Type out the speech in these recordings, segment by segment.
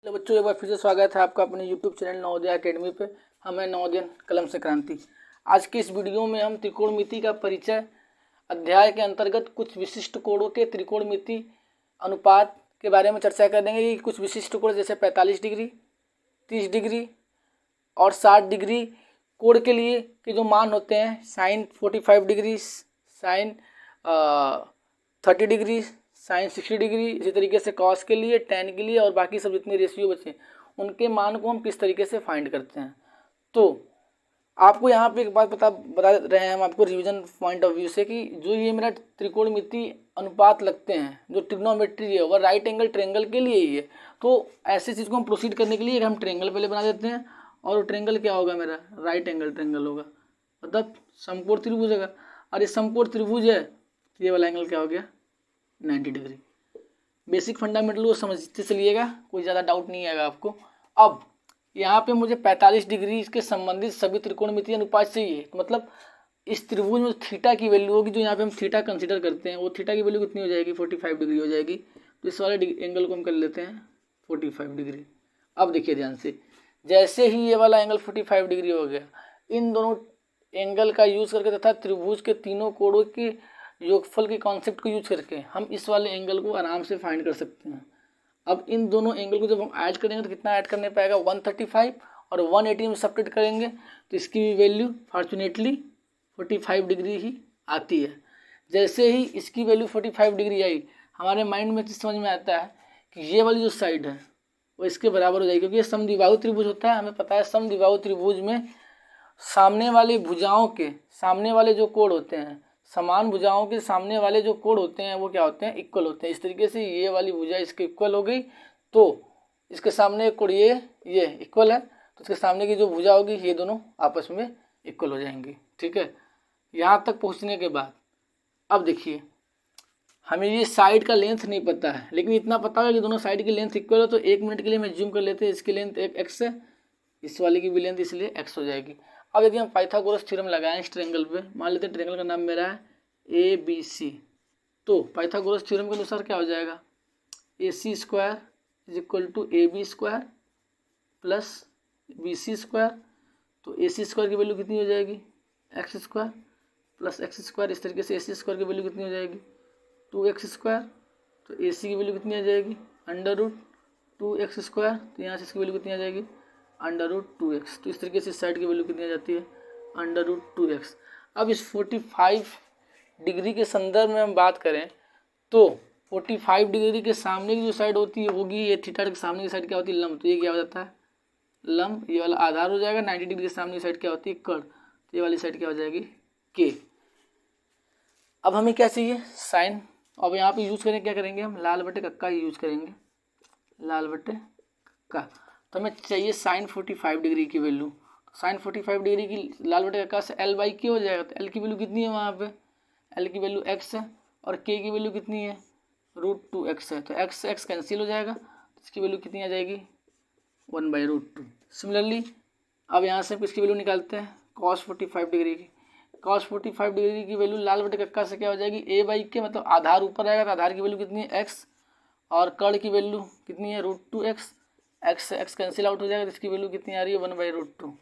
तो बच्चों एक बार फिर से स्वागत है आपका अपने YouTube चैनल नवोदय एकेडमी पे। हम हैं नवोदय कलम से क्रांति। आज की इस वीडियो में हम त्रिकोणमिति का परिचय अध्याय के अंतर्गत कुछ विशिष्ट कोणों के त्रिकोणमिति अनुपात के बारे में चर्चा करेंगे। ये कुछ विशिष्ट कोण जैसे 45 डिग्री, 30 डिग्री और 60 डिग्री कोण के लिए के जो मान होते हैं, sine 45 degree, sine 30 degree, sine 60 degree, इसी तरीके से कॉस के लिए, टेन के लिए और बाकी सब जितने रेशियो बचे उनके मान को हम किस तरीके से फाइंड करते हैं। तो आपको यहाँ पे एक बात बता रहे हैं हम आपको रिवीजन पॉइंट ऑफ व्यू से कि जो ये मेरा त्रिकोणमिति अनुपात लगते हैं, जो ट्रिग्नोमेट्री है वह राइट एंगल ट्रायंगल के लिए ही है। तो ऐसी चीज़ को हम प्रोसीड करने के लिए हम ट्रायंगल पहले बना देते हैं और ट्रायंगल क्या होगा, मेरा राइट एंगल ट्रायंगल होगा, मतलब समकोण त्रिभुज होगा। और ये समकोण त्रिभुज है तो ये वाला एंगल क्या हो गया, 90 डिग्री। बेसिक फंडामेंटल वो समझते चलिएगा, कोई ज़्यादा डाउट नहीं आएगा आपको। अब यहाँ पे मुझे 45 डिग्री के संबंधित सभी त्रिकोणमितीय अनुपात चाहिए। तो मतलब इस त्रिभुज में थीटा की वैल्यू होगी, जो यहाँ पे हम थीटा कंसीडर करते हैं, वो थीटा की वैल्यू कितनी हो जाएगी, 45 डिग्री हो जाएगी। तो इस वाले एंगल को हम कर लेते हैं 45 डिग्री। अब देखिए ध्यान से, जैसे ही ये वाला एंगल 45 डिग्री हो गया, इन दोनों एंगल का यूज़ करके तथा त्रिभुज के तीनों कोणों के योगफल के कॉन्सेप्ट को यूज करके हम इस वाले एंगल को आराम से फाइंड कर सकते हैं। अब इन दोनों एंगल को जब हम ऐड करेंगे तो कितना ऐड करने पाएगा, 135 और 180 में सब्ट्रैक्ट करेंगे तो इसकी भी वैल्यू फॉर्चुनेटली 45 डिग्री ही आती है। जैसे ही इसकी वैल्यू 45 डिग्री आई, हमारे माइंड में समझ में आता है कि ये वाली जो साइड है वो इसके बराबर हो जाएगी, क्योंकि ये समद्विबाहु त्रिभुज होता है। हमें पता है समद्विबाहु त्रिभुज में सामने वाले भुजाओं के सामने वाले जो कोण होते हैं, समान भुजाओं के सामने वाले जो कोण होते हैं वो क्या होते हैं, इक्वल होते हैं। इस तरीके से ये वाली भुजा इसके इक्वल हो गई तो इसके सामने एक कोण ये इक्वल है, तो इसके सामने की जो भुजा होगी ये दोनों आपस में इक्वल हो जाएंगी। ठीक है, यहाँ तक पहुँचने के बाद अब देखिए, हमें ये साइड का लेंथ नहीं पता है, लेकिन इतना पता है कि दोनों साइड की लेंथ इक्वल हो। तो 1 मिनट के लिए मैं जूम कर लेते हैं, इसकी लेंथ एक एक्स है, इस वाले की भी लेंथ इसलिए एक्स हो जाएगी। अब यदि हम पाइथागोरस थ्योरम लगाएं इस ट्रायंगल पे, मान लेते हैं ट्रायंगल का नाम मेरा है ABC, तो पाइथागोरस थ्योरम के अनुसार क्या हो जाएगा, AC square is equal to AB square plus BC square. तो AC स्क्वायर की वैल्यू कितनी हो जाएगी, x square plus x square. इस तरीके से AC स्क्वायर की वैल्यू कितनी हो जाएगी, 2x स्क्वायर। तो AC की वैल्यू कितनी आ जाएगी, √2x स्क्वायर। तो यहाँ से इसकी वैल्यू कितनी आ जाएगी, √2x। तो इस तरीके से इस साइड की वैल्यू कितनी आ जाती है, √2x। अब इस 45 डिग्री के संदर्भ में हम बात करें तो 45 डिग्री के सामने की जो साइड होती है होगी ये थीटा के सामने की साइड क्या होती है, लंब। तो ये क्या हो जाता है, लंब। ये वाला आधार हो जाएगा। 90 डिग्री के सामने की साइड क्या होती है, कर्ण। तो ये वाली साइड क्या हो जाएगी, के। अब हमें क्या चाहिए, साइन। अब यहाँ पे यूज़ करेंगे, क्या करेंगे हम, लाल बटे कक्का यूज़ करेंगे, लाल बटे कक्का। तो हमें चाहिए साइन 45 डिग्री की वैल्यू। साइन 45 डिग्री की लाल बटे कक्का से L/K हो जाएगा। तो L की वैल्यू कितनी है वहाँ पे, L की वैल्यू x है और K की वैल्यू कितनी है, √2x है। तो x कैंसिल हो जाएगा, इसकी वैल्यू कितनी आ जाएगी, 1/√2। सिमिलरली अब यहाँ से इसकी वैल्यू निकालते हैं cos 45 डिग्री की। cos 45 डिग्री की वैल्यू लाल बटे कक्का से क्या हो जाएगी, A/K, मतलब आधार ऊपर आएगा तो आधार की वैल्यू कितनी है, x, और कर्ण की वैल्यू कितनी है, √2x। x कैंसिल आउट हो जाएगा तो इसकी वैल्यू कितनी आ रही है, 1/√2।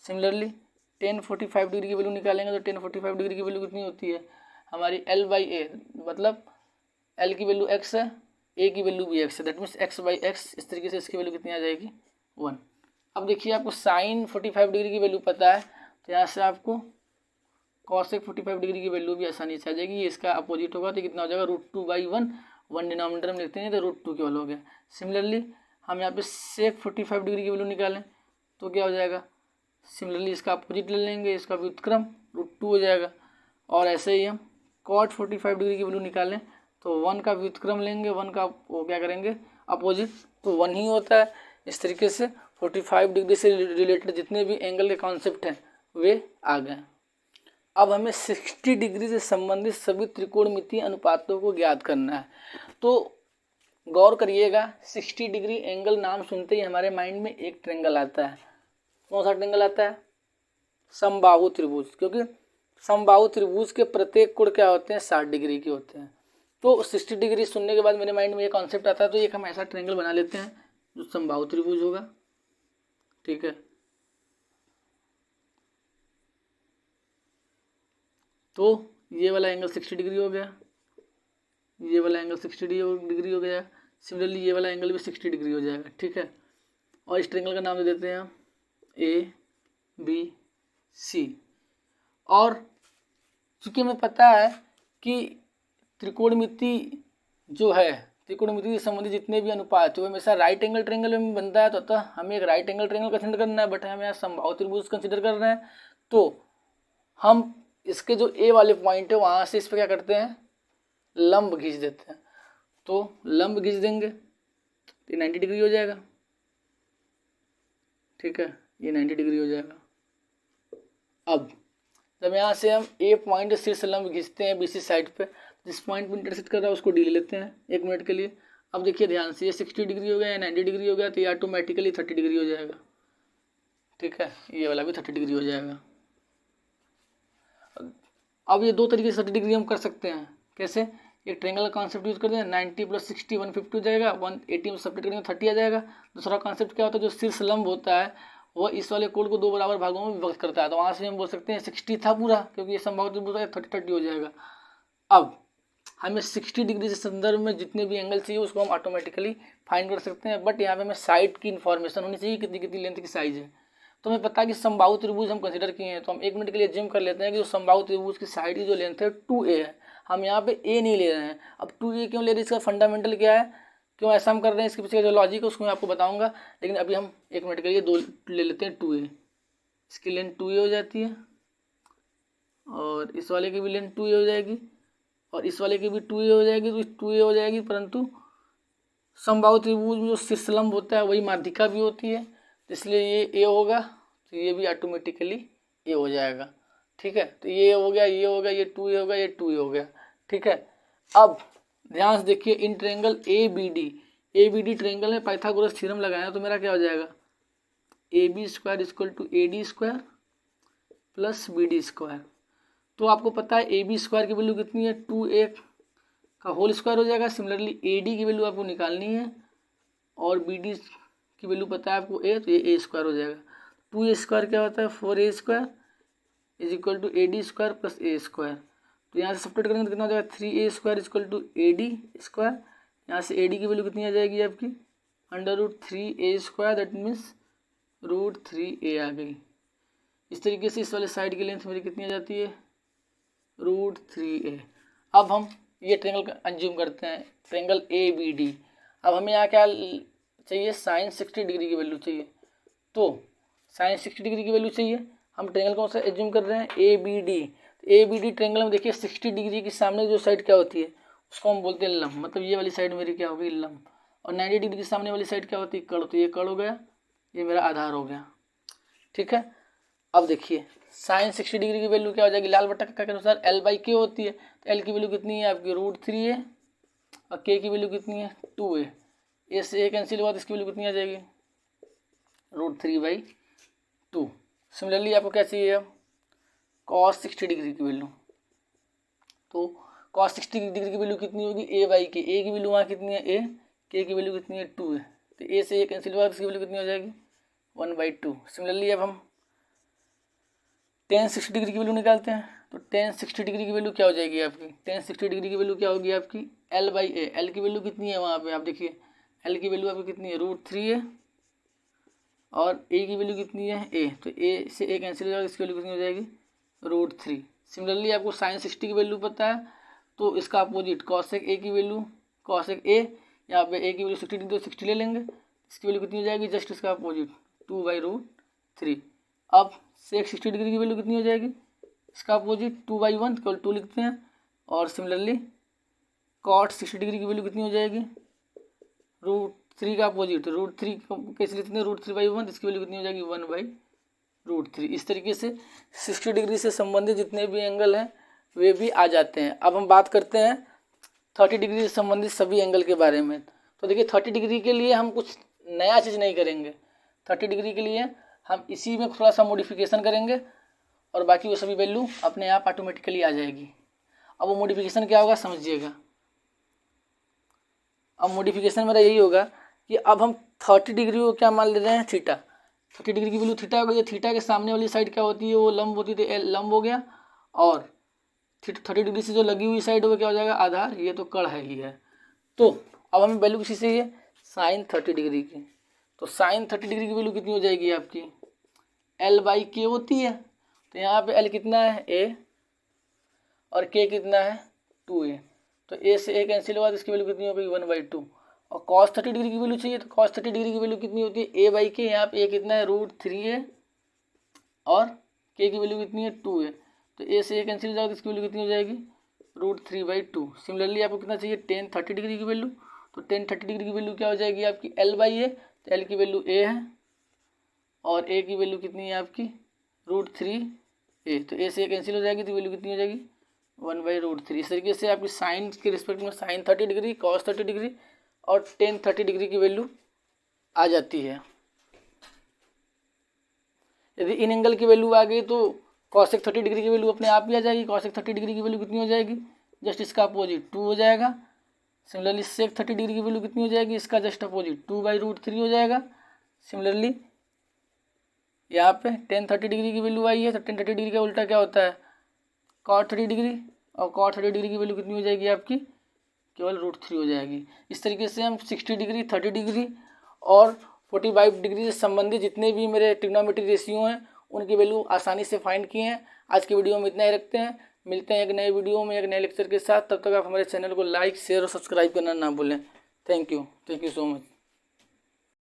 सिमिलरली tan 45 डिग्री की वैल्यू निकालेंगे तो tan 45 डिग्री की वैल्यू कितनी होती है हमारी, L/A, मतलब L की वैल्यू x है, A की वैल्यू भी x है, दैट मीन्स x/x। इस तरीके से इसकी वैल्यू कितनी आ जाएगी, 1। अब देखिए आपको साइन 45 डिग्री की वैल्यू पता है तो यहाँ से आपको cosec 45 डिग्री की वैल्यू भी आसानी से आ जाएगी। ये इसका अपोजिट होगा तो कितना हो जाएगा, √2/1। 1 डिनोमिनेटर में लिखते हैं तो √2 केवल हो गया। सिमिलरली हम यहाँ पे sec 45 डिग्री की वैल्यू निकालें तो क्या हो जाएगा, सिमिलरली इसका अपोजिट ले लेंगे, इसका व्युत्क्रम √2 हो जाएगा। और ऐसे ही हम cot 45 डिग्री की वैल्यू निकालें तो 1 का व्युत्क्रम लेंगे, 1 का वो क्या करेंगे, अपोजिट, तो 1 ही होता है। इस तरीके से 45 डिग्री से रिलेटेड जितने भी एंगल के कॉन्सेप्ट हैं वे आ गए। अब हमें 60 डिग्री से संबंधित सभी त्रिकोणमितीय अनुपातों को ज्ञात करना है। तो गौर करिएगा, 60 डिग्री एंगल नाम सुनते ही हमारे माइंड में एक ट्रायंगल आता है। कौन सा ट्रायंगल आता है, समबाहु त्रिभुज, क्योंकि समबाहु त्रिभुज के प्रत्येक कोण क्या होते हैं, 60 डिग्री के होते हैं। तो 60 डिग्री सुनने के बाद मेरे माइंड में ये कॉन्सेप्ट आता है, तो एक हम ऐसा ट्रायंगल बना लेते हैं जो समबाहु त्रिभुज होगा, ठीक है। तो ये वाला एंगल 60 डिग्री हो गया, ये वाला एंगल 60 डिग्री हो गया। सिमिलरली ये वाला एंगल भी 60 डिग्री हो जाएगा, ठीक है। और इस ट्रायंगल का नाम दे देते हैं हम ABC। और चूंकि हमें पता है कि त्रिकोणमिति जो है, त्रिकोणमिति से संबंधित जितने भी अनुपात है वो हमेशा राइट एंगल ट्रायंगल में बनता है, तो अतः हमें एक राइट एंगल ट्रायंगल कंसिडर करना है, बट हमें यहाँ समबाहु त्रिभुज कंसिडर कर रहे हैं। तो हम इसके जो ए वाले पॉइंट है वहाँ से इस पर क्या करते हैं, लंब खींच देते हैं। तो लंब खींच देंगे तो ये 90 डिग्री हो जाएगा, ठीक है, ये 90 डिग्री हो जाएगा। अब जब यहाँ से हम ए पॉइंट शीर्ष लंब खींचते हैं बीसी साइड पे, जिस पॉइंट पे इंटरसेक्ट कर रहा है उसको डी ले लेते हैं 1 मिनट के लिए। अब देखिए ध्यान से, ये 60 डिग्री हो गया, या 90 डिग्री हो गया, तो ये ऑटोमेटिकली 30 डिग्री हो जाएगा, ठीक है। ये वाला भी 30 डिग्री हो जाएगा। अब ये 2 तरीके से 30 डिग्री हम कर सकते हैं। कैसे, एक ट्रायंगल कॉन्सेप्ट यूज करते हैं, 90 + 60 150 हो जाएगा, 180 में सब्ट्रैक्ट करेंगे 30 आ जाएगा। दूसरा कॉन्सेप्ट क्या होता है, जो शीर्ष लंब होता है वो इस वाले कोण को 2 बराबर भागों में विभक्त करता है, तो वहाँ से हम बोल सकते हैं 60 था पूरा, क्योंकि ये समबाहु त्रिभुज है, 30 हो जाएगा। अब हमें 60 डिग्री से संदर्भ में जितने भी एंगल चाहिए उसको हम ऑटोमेटिकली फाइंड कर सकते हैं, बट यहाँ पे हमें साइड की इन्फॉर्मेशन होनी चाहिए, कितनी कितनी लेंथ की साइज है। तो हमें पता है कि समबाहु त्रिभुज हम कंसिडर किए हैं, तो हम 1 मिनट के लिए जिम कर लेते हैं कि जो समबाहु त्रिभुज की साइड की जो लेंथ है 2a है। हम यहाँ पे a नहीं ले रहे हैं। अब 2a क्यों ले रहे हैं, इसका फंडामेंटल क्या है, क्यों ऐसा हम कर रहे हैं, इसके पीछे जो लॉजिक है उसको मैं आपको बताऊंगा। लेकिन अभी हम 1 मिनट के लिए 2 ले लेते हैं 2a। इसकी लेंथ 2a हो जाती है, और इस वाले की भी लेंथ 2a हो जाएगी, और इस वाले की भी 2a हो जाएगी, तो 2a हो जाएगी। परंतु समबाहु त्रिभुज में जो शीर्ष लंब होता है वही माध्यिका भी होती है, इसलिए ये a होगा, तो ये भी ऑटोमेटिकली a हो जाएगा, ठीक है। तो ये हो गया, ये हो गया, ये 2a हो गया, ये 2a हो गया, ठीक है। अब ध्यान से देखिए, इन ट्रायंगल ABD ट्रायंगल में पाइथागोरस थ्योरम लगाया तो मेरा क्या हो जाएगा, AB² = AD² + BD²। तो आपको पता है AB² की वैल्यू कितनी है, 2a का होल स्क्वायर हो जाएगा। सिमिलरली AD की वैल्यू आपको निकालनी है, और BD की वैल्यू पता है आपको a, तो ये a² हो जाएगा। 2a² क्या होता है, 4a² = AD² + a²। तो यहाँ से सब्ट्रैक्ट करेंगे तो कितना हो जाएगा, 3a² = AD²। यहाँ से AD की वैल्यू कितनी आ जाएगी आपकी, √3a², दैट मीन्स √3a आ गई। इस तरीके से इस वाले साइड की लेंथ मेरी कितनी आ जाती है, √3a। अब हम ये ट्रायंगल अंज्यूम करते हैं, ट्रायंगल ABD। अब हमें यहाँ क्या चाहिए, sin 60 डिग्री की वैल्यू चाहिए। तो sin 60 डिग्री की वैल्यू चाहिए, हम ट्रायंगल कौन सा एज्यूम कर रहे हैं, ABD। तो ABD ट्रायंगल में देखिए 60 डिग्री के सामने जो साइड क्या होती है उसको हम बोलते हैं लंब, मतलब ये वाली साइड मेरी क्या हो गई, लंब। और 90 डिग्री के सामने वाली साइड क्या होती है, कड़। तो ये कड़ हो गया, ये मेरा आधार हो गया, ठीक है। अब देखिए sin 60 डिग्री की वैल्यू क्या हो जाएगी, लाल बट्टा के अनुसार L/K होती है। तो L की वैल्यू कितनी है आपकी, √3a, और K की वैल्यू कितनी है, 2a। ए से a कैंसिल हुआ तो इसकी वैल्यू कितनी आ जाएगी, √3/2। सिमिलरली आपको क्या चाहिए, अब cos 60 डिग्री की वैल्यू। तो cos 60 डिग्री की वैल्यू कितनी होगी, a/K। a की वैल्यू वहाँ कितनी है, a। K की वैल्यू कितनी है, 2 है। तो a से a कैंसिल हुआ तो इसकी वैल्यू कितनी हो जाएगी, 1/2। सिमिलरली अब हम tan 60 डिग्री की वैल्यू निकालते हैं। तो tan 60 डिग्री की वैल्यू क्या हो जाएगी आपकी, tan 60 डिग्री की वैल्यू क्या होगी आपकी, L/A। L की वैल्यू कितनी है वहाँ पे, आप देखिए L की वैल्यू आपकी कितनी है, √3a, और A की वैल्यू कितनी है, a। तो a से a कैंसिल हो जाएगा, इसकी वैल्यू कितनी हो जाएगी, √3। सिमिलरली आपको sin 60 की वैल्यू पता है, तो इसका अपोजिट cosec A की वैल्यू, cosec A, यहाँ पे A की वैल्यू 60 डिग्री, तो 60 ले लेंगे, इसकी वैल्यू कितनी हो जाएगी, जस्ट इसका अपोजिट 2/√3। अब sec 60 डिग्री की वैल्यू कितनी हो जाएगी, इसका अपोजिट 2/1, केवल 2 लिखते हैं। और सिमिलरली cot 60 डिग्री की वैल्यू कितनी हो जाएगी, √3 का अपोजिट, √3 कैसे लिखते हैं, √3/1, इसकी वैल्यू कितनी हो जाएगी, 1/√3। इस तरीके से 60 डिग्री से संबंधित जितने भी एंगल हैं वे भी आ जाते हैं। अब हम बात करते हैं 30 डिग्री से संबंधित सभी एंगल के बारे में। तो देखिए 30 डिग्री के लिए हम कुछ नया चीज़ नहीं करेंगे, 30 डिग्री के लिए हम इसी में थोड़ा सा मॉडिफिकेशन करेंगे, और बाकी वो सभी वैल्यू अपने आप ऑटोमेटिकली आ जाएगी। अब वो मॉडिफिकेशन क्या होगा समझिएगा। अब मॉडिफिकेशन मेरा यही होगा कि अब हम 30 डिग्री को क्या मान ले रहे हैं, थीटा। 30 डिग्री की वैल्यू थीटा हो गई। थीटा के सामने वाली साइड क्या होती है, वो लंब होती है, तो लंब हो गया। और 30 डिग्री से जो लगी हुई साइड वो क्या हो जाएगा, आधार। ये तो कड़ है ही है। तो अब हमें वैल्यू किसी से है साइन 30 डिग्री की। तो साइन 30 डिग्री की वैल्यू कितनी हो जाएगी आपकी, L/K होती है। तो यहाँ पे L कितना है, A, और K कितना है, 2A। तो A से A कैंसिल हुआ तो इसकी वैल्यू कितनी हो गई, 1/2। और cos 30 डिग्री की वैल्यू चाहिए, तो cos 30 डिग्री की वैल्यू कितनी होती है, A/K। यहाँ पे A कितना है, √3A, और K की वैल्यू कितनी है, 2A। तो A से A कैंसिल हो जाएगा तो इसकी वैल्यू कितनी हो जाएगी, √3/2। सिमिलरली आपको कितना चाहिए, tan 30 डिग्री की वैल्यू। तो tan 30 डिग्री की वैल्यू क्या हो जाएगी आपकी, L/A। तो L की वैल्यू A है, और A की वैल्यू कितनी है आपकी, √3A। तो A से A कैंसिल हो जाएगी तो वैल्यू कितनी हो जाएगी, 1/√3। इस तरीके से आपकी साइन के रिस्पेक्ट में साइन 30 डिग्री, cos 30 डिग्री और tan 30 डिग्री की वैल्यू आ जाती है। यदि इन एंगल की वैल्यू आ गई तो cosec 30 डिग्री की वैल्यू अपने आप ही आ जाएगी। cosec 30 डिग्री की वैल्यू कितनी हो जाएगी, जस्ट इसका अपोजिट 2 हो जाएगा। सिमिलरली sec 30 डिग्री की वैल्यू कितनी हो जाएगी, इसका जस्ट अपोजिट 2/√3 हो जाएगा। सिमिलरली यहाँ पे tan 30 डिग्री की वैल्यू आई है, तो tan 30 डिग्री का उल्टा क्या होता है, cot 30 डिग्री। और cot 30 डिग्री की वैल्यू कितनी हो जाएगी आपकी, केवल √3 हो जाएगी। इस तरीके से हम 60 डिग्री, 30 डिग्री और 45 डिग्री से संबंधित जितने भी मेरे ट्रिग्नोमेट्री रेशियो हैं उनकी वैल्यू आसानी से फाइंड किए हैं। आज की वीडियो में इतना ही रखते हैं। मिलते हैं एक नए वीडियो में, एक नए लेक्चर के साथ। तब तक आप हमारे चैनल को लाइक, शेयर और सब्सक्राइब करना ना भूलें। Thank you so much.